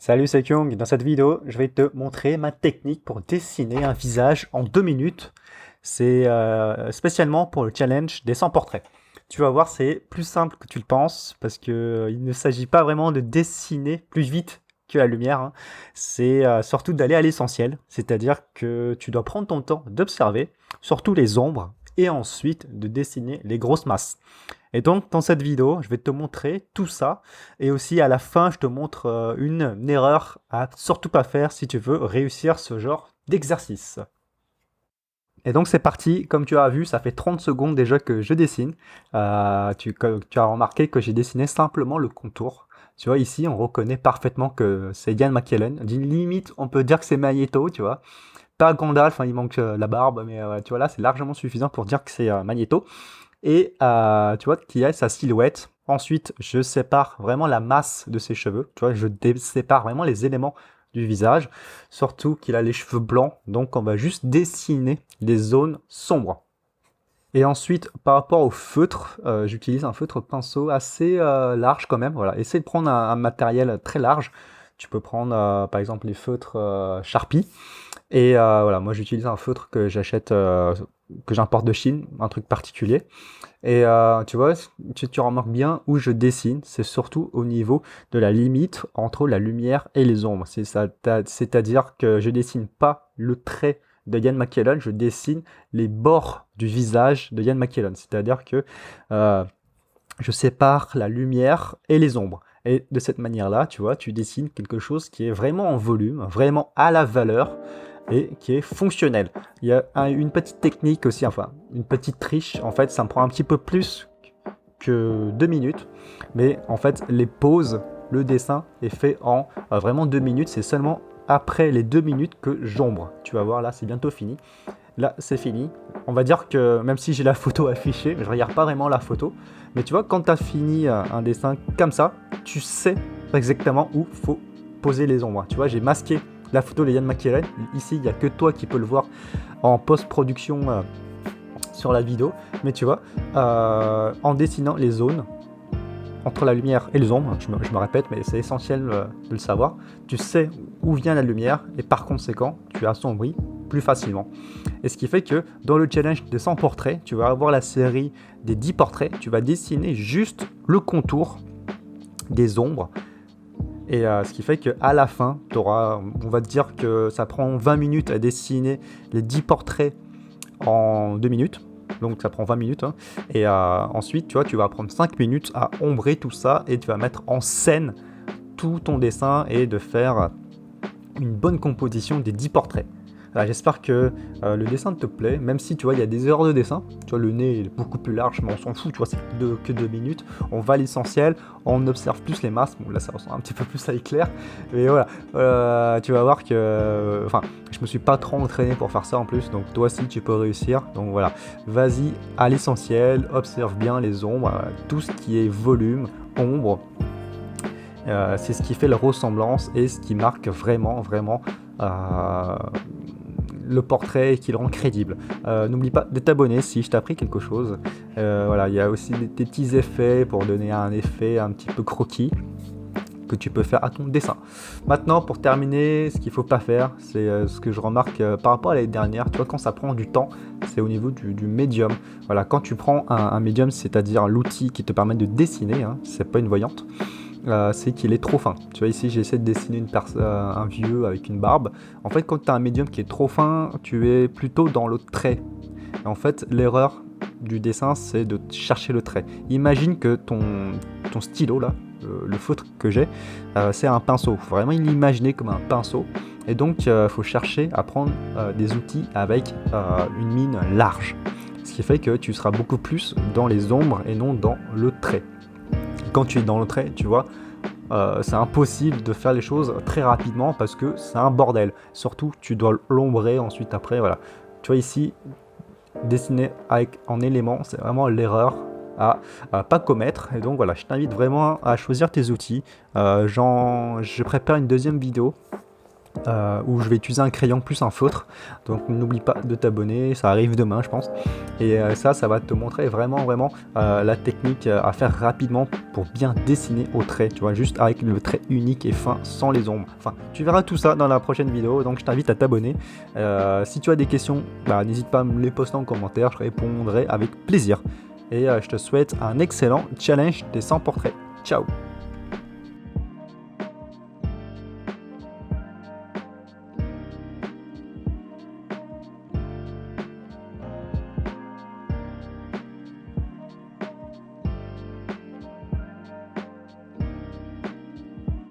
Salut, c'est Kyung. Dans cette vidéo, je vais te montrer ma technique pour dessiner un visage en 2 minutes. C'est spécialement pour le challenge des 100 portraits. Tu vas voir, c'est plus simple que tu le penses parce que il ne s'agit pas vraiment de dessiner plus vite que la lumière, hein. C'est surtout d'aller à l'essentiel, c'est-à-dire que tu dois prendre ton temps d'observer, surtout les ombres, et ensuite de dessiner les grosses masses. Et donc, dans cette vidéo, je vais te montrer tout ça. Et aussi, à la fin, je te montre une erreur à surtout pas faire si tu veux réussir ce genre d'exercice. Et donc, c'est parti. Comme tu as vu, ça fait 30 secondes déjà que je dessine. Tu as remarqué que j'ai dessiné simplement le contour. Tu vois, ici, on reconnaît parfaitement que c'est Ian McKellen. Limite, on peut dire que c'est Magneto, tu vois. Pas Gandalf, hein, il manque la barbe, mais tu vois, là, c'est largement suffisant pour dire que c'est Magneto. Et tu vois qu'il y a sa silhouette. Ensuite, je sépare vraiment la masse de ses cheveux. Tu vois, je sépare vraiment les éléments du visage. Surtout qu'il a les cheveux blancs, donc on va juste dessiner les zones sombres. Et ensuite, par rapport au feutre, j'utilise un feutre pinceau assez large quand même. Voilà, essaye de prendre un matériel très large. Tu peux prendre par exemple les feutres Sharpie. Et voilà, moi j'utilise un feutre que j'achète, que j'importe de Chine, un truc particulier. Et tu vois, tu remarques bien où je dessine, c'est surtout au niveau de la limite entre la lumière et les ombres. C'est-à-dire que je dessine pas le trait de Ian McKellen, je dessine les bords du visage de Ian McKellen. C'est-à-dire que euh, je sépare la lumière et les ombres. Et de cette manière-là, tu vois, tu dessines quelque chose qui est vraiment en volume, vraiment à la valeur et qui est fonctionnel. Il y a une petite technique aussi, enfin, une petite triche. En fait, ça me prend un petit peu plus que 2 minutes, mais en fait, les pauses, le dessin est fait en vraiment 2 minutes. C'est seulement après les 2 minutes que j'ombre. Tu vas voir, là, c'est bientôt fini. Là, c'est fini. On va dire que même si j'ai la photo affichée, je regarde pas vraiment la photo. Mais tu vois, quand tu as fini un dessin comme ça, tu sais exactement où faut poser les ombres. Tu vois, j'ai masqué la photo de Ian McKellen. Ici, il n'y a que toi qui peux le voir en post-production sur la vidéo. Mais tu vois, en dessinant les zones entre la lumière et les ombres, je me répète, mais c'est essentiel de le savoir, tu sais où vient la lumière et par conséquent, tu assombris plus facilement. Et ce qui fait que dans le challenge des 100 portraits, tu vas avoir la série des 10 portraits, tu vas dessiner juste le contour des ombres. Et ce qui fait qu'à la fin, on va te dire que ça prend 20 minutes à dessiner les 10 portraits en 2 minutes. Donc ça prend 20 minutes. Hein. Et ensuite, tu vois, tu vas prendre 5 minutes à ombrer tout ça et tu vas mettre en scène tout ton dessin et de faire une bonne composition des 10 portraits. J'espère que le dessin te plaît, même si tu vois il y a des erreurs de dessin. Tu vois, le nez est beaucoup plus large, mais on s'en fout, tu vois, c'est que 2 minutes. On va à l'essentiel, on observe plus les masses. Bon là ça ressemble un petit peu plus à éclair, mais voilà, tu vas voir que, enfin, je me suis pas trop entraîné pour faire ça en plus, donc toi aussi tu peux réussir. Donc voilà, vas-y à l'essentiel, observe bien les ombres, tout ce qui est volume, ombre. C'est ce qui fait la ressemblance et ce qui marque vraiment le portrait et qui le rend crédible. N'oublie pas de t'abonner si je t'ai appris quelque chose. Voilà, il y a aussi des petits effets pour donner un effet un petit peu croquis que tu peux faire à ton dessin. Maintenant, pour terminer, ce qu'il ne faut pas faire, c'est ce que je remarque par rapport à l'année dernière. Tu vois, quand ça prend du temps, c'est au niveau du médium. Voilà, quand tu prends un médium, c'est-à-dire l'outil qui te permet de dessiner, hein, c'est pas une voyante, c'est qu'il est trop fin. Tu vois, ici, j'ai essayé de dessiner un vieux avec une barbe. En fait, quand tu as un médium qui est trop fin, tu es plutôt dans le trait. Et en fait, l'erreur du dessin, c'est de chercher le trait. Imagine que ton stylo, là, le feutre que j'ai, c'est un pinceau. Il faut vraiment l'imaginer comme un pinceau. Et donc, il faut chercher à prendre des outils avec une mine large. Ce qui fait que tu seras beaucoup plus dans les ombres et non dans le trait. Quand tu es dans le trait, tu vois, c'est impossible de faire les choses très rapidement parce que c'est un bordel. Surtout, tu dois l'ombrer ensuite après, voilà. Tu vois ici, dessiner en éléments, c'est vraiment l'erreur à pas commettre. Et donc voilà, je t'invite vraiment à choisir tes outils. Je prépare une deuxième vidéo où je vais utiliser un crayon plus un feutre. Donc n'oublie pas de t'abonner, ça arrive demain je pense. Et ça va te montrer vraiment la technique à faire rapidement pour bien dessiner au trait, tu vois, juste avec le trait unique et fin sans les ombres. Enfin, tu verras tout ça dans la prochaine vidéo, donc je t'invite à t'abonner. Si tu as des questions, n'hésite pas à me les poster en commentaire, je répondrai avec plaisir. Et je te souhaite un excellent challenge des 100 portraits. Ciao!